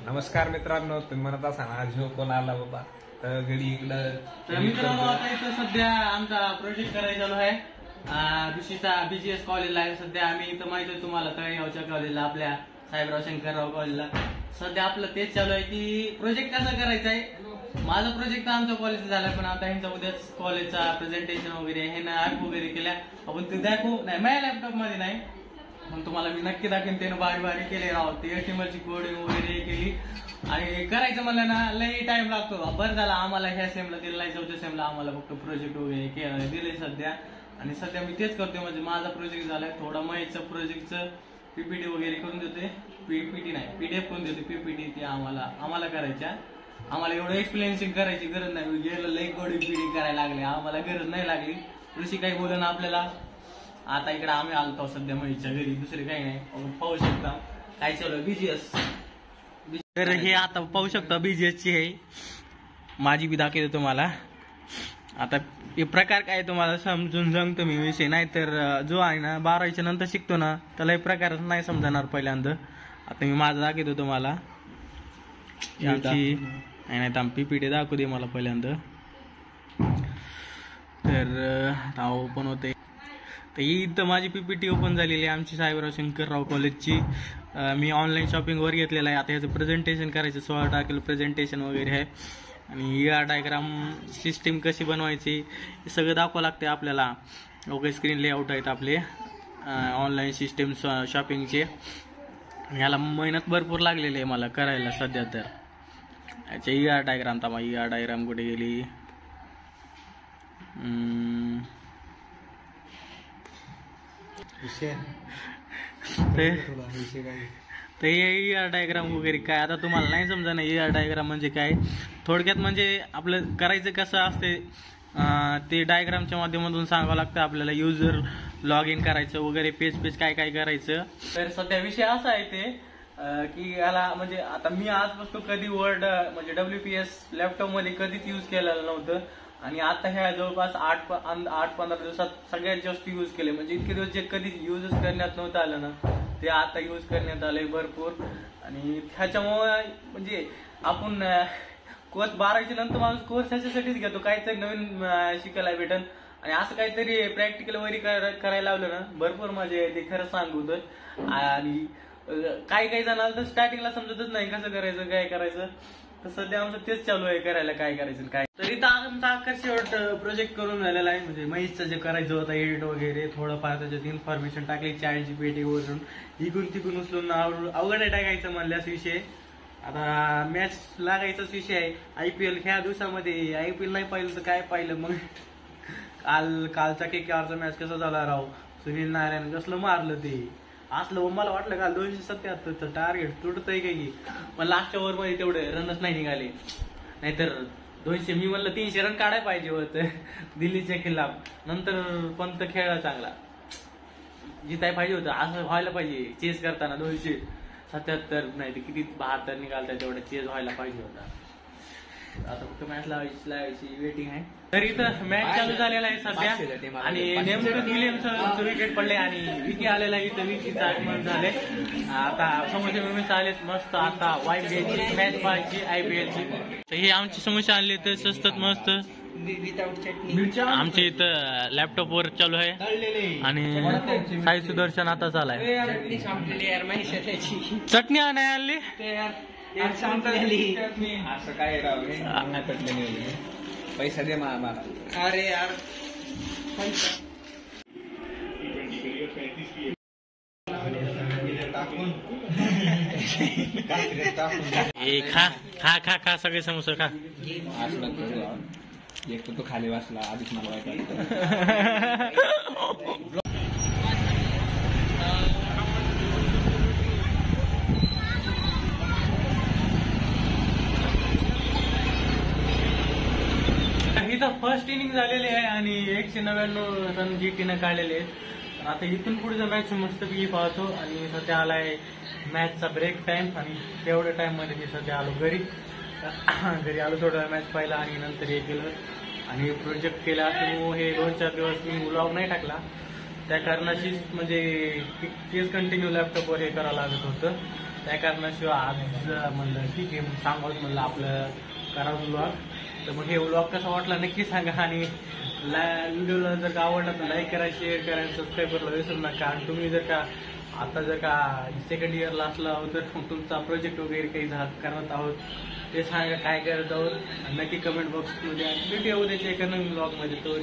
नमस्कार मित्रांनो, तुम्ही म्हणत असाल आज जो कोण आला बाबा तर घडी इकडं. तर मित्रांनो, आता इथं सध्या आमचा प्रोजेक्ट करायचा चालू आहे. BGS कॉलेजला आहे सध्या. आम्ही इथं माहिती आहे तुम्हाला तळेगावच्या कॉलेजला, आपल्या साहेबराव शंकरराव कॉलेजला सध्या आपलं तेच चालू आहे की प्रोजेक्ट कसा करायचा आहे. माझा प्रोजेक्ट आमच्या कॉलेजचा झाला, पण आता ह्यांचा उद्याच कॉलेजचा प्रेझेंटेशन वगैरे हे ना ऍप वगैरे केल्या. आपण ते दाखवू नाही, माझ्या लॅपटॉप मध्ये नाही, पण तुम्हाला मी नक्की दाखवेन. त्यानं बारी केले राव, ते HTML ची कोडिंग वगैरे केली. आणि करायचं म्हणलं ना लई टाइम लागतो. बरं झाला आम्हाला ह्या सेमला दिलं नाही, चौथ्या सेमला आम्हाला फक्त प्रोजेक्ट वगैरे दिले सध्या. आणि सध्या मी तेच करतोय, म्हणजे माझा प्रोजेक्ट झालाय. थोडा महेशचं प्रोजेक्टचं PPT वगैरे करून देतोय. PPT नाही, PDF करून देते. PPT ते आम्हाला करायच्या. आम्हाला एवढं एक्सप्लेनेशन करायची गरज नाही. गेलं लई कोडिंग PPT करायला लागले, आम्हाला गरज नाही लागली. ऋषी काही बोल ना आपल्याला. आता इकडे आम्ही आलतो सध्या महेशच्या घरी, दुसरे काही नाही. पाहू शकता काय चालू BGS. तर हे आता पाहू शकता BGS ची आहे. माझी बी दाखवतो तुम्हाला. आता हे प्रकार काय तुम्हाला समजून सांगतो मी विषय. नाही तर जो आहे ना 12वीच्या नंतर शिकतो ना त्याला हे प्रकार नाही समजणार पहिल्यांदा. आता मी माझं दाखवतो तुम्हाला. नाही तर PPT दाखवू दे मला पहिल्यांदा. तर ओपन होते. तर इथं माझी PPT ओपन झालेली आहे आमची साहेबराव शंकरराव कॉलेजची. मी ऑनलाईन शॉपिंगवर घेतलेलं आहे. आता ह्याचं प्रेझेंटेशन करायचं, 16 तारखेला प्रेझेंटेशन वगैरे आहे. आणि ER डायग्राम सिस्टीम कशी बनवायची हे सगळं दाखवावं लागते आपल्याला. ओके, स्क्रीन लेआउट आहेत आपले ऑनलाईन सिस्टीम शॉपिंगचे. ह्याला मेहनत भरपूर लागलेली आहे मला करायला सध्या. तर याचे ER डायग्राम, तर ER डायग्राम कुठे गेली. तर हे ER डायग्राम वगैरे काय आता तुम्हाला नाही समजा ना. ER डायग्राम म्हणजे काय, थोडक्यात म्हणजे आपलं करायचं कसं असते ते डायग्रामच्या माध्यमातून सांगावं लागतं आपल्याला. युजर लॉग इन करायचं वगैरे, पेज काय करायचं. तर सध्या विषय असा आहे ते की याला म्हणजे आता मी आजपासून कधी वर्ड म्हणजे WPS लॅपटॉप मध्ये कधीच यूज केलेलं नव्हतं. आणि आता ह्या जवळपास 8-15 दिवसात सगळ्यात जास्त यूज केले. म्हणजे इतके दिवस जे कधी युजच करण्यात नव्हतं आलं ना, ते आता यूज करण्यात आलंय भरपूर. आणि ह्याच्यामुळे म्हणजे आपण कोर्स 12वीच्या नंतर माणूस कोर्स ह्याच्यासाठीच घेतो, काहीतरी नवीन शिकायला भेटन. आणि असं काहीतरी प्रॅक्टिकल वगैरे करायला लावलं ना भरपूर मजा येते, खरं सांगू तर. आणि काही जणांना तर स्टार्टिंगला समजतच नाही कसं करायचं काय करायचं. तर सध्या आमचं तेच चालू आहे करायला, काय करायचं काय. तरी तर आमचा आकर्षक प्रोजेक्ट करून झालेला आहे. म्हणजे महेशचं जे करायचं होतं एडिट वगैरे, थोडंफार त्याच्यात इन्फॉर्मेशन टाकली ChatGPT वरून, इकून तिकून उचलून अवघड टाकायचं म्हणल्यास विषय. आता मॅच लागायचाच विषय आहे. IPL ह्या दिवसामध्ये IPL नाही पाहिलं तर काय पाहिलं मग. कालचा KKRचा मॅच कसा झाला राव. सुनील नारायण कसलं मारलं ते. असलं मला वाटलं का 277चं टार्गेट तुटतंय काही, पण लास्टच्या ओव्हर मध्ये तेवढे रनच नाही निघाले. नाहीतर 200 मी म्हणलं 300 रन काढायला पाहिजे होतं दिल्लीच्या खिलाफ. नंतर पंत खेळला चांगला, जिताय पाहिजे होतं. असं व्हायला पाहिजे चेस करताना. 277 नाही तर किती 72 निघालतात, तेवढा चेस व्हायला पाहिजे होता. आता फक्त मॅच लावायची वेटिंग आहे. तर इथं मॅच चालू झालेला आहे सध्या. आणि नेमकं विलियम्सचं विकेट पडले आणि विकी आलेला आहे. इथं विकीचं आगमन झाले. आता समोरचे विमेन्स आलेत मस्त. आता वाईट घ्यायची मॅच पाहायची IPL ची. तर हे आमची समस्या आणली तर स्वस्तात मस्त. आमच्या इथं लॅपटॉप वर चालू आहे. आणि साई सुदर्शन आता चालाय. चटणी नाही आणली असं काय राव, पैसा दे मला. अरे यार खा सगळे समोसा खा. एक तर तो खाली वाचला आधीच मला वाईट. इथं फर्स्ट इनिंग झालेली आहे आणि 199 रन GT काढलेले आहेत. आता इथून पुढे मॅच मस्तपैकी पाहतो. आणि सध्या आलाय मॅचचा ब्रेक टाइम. आणि तेवढ्या टाइम मध्ये मी सध्या आलो घरी आलो. थोडा मॅच पाहिला आणि नंतर हे केलं आणि प्रोजेक्ट केला. असल्यामुळे हे 2-4 दिवस मी व्लॉग नाही टाकला. त्या कारणाशीच म्हणजे तेच कंटिन्यू लॅपटॉपवर हे करावं लागत होतं. त्या कारणाशिवाय आज म्हणलं ठीक आहे सांगावं म्हणलं आपलं करावं व्लॉग. तर मग हे व्लॉग कसा वाटला नक्की सांगा आणि व्हिडिओला जर का आवडला तर लाईक करा, शेअर करा आणि सबस्क्राईब करायला विसरू नका. आणि तुम्ही जर का आता जर का सेकंड इयरला असला आहोत तर तुमचा प्रोजेक्ट वगैरे काही करत आहोत ते सांगा काय करत आहोत नक्की कमेंट बॉक्समध्ये. भेटूया उद्याच्या एका नवीन ब्लॉगमध्ये. तो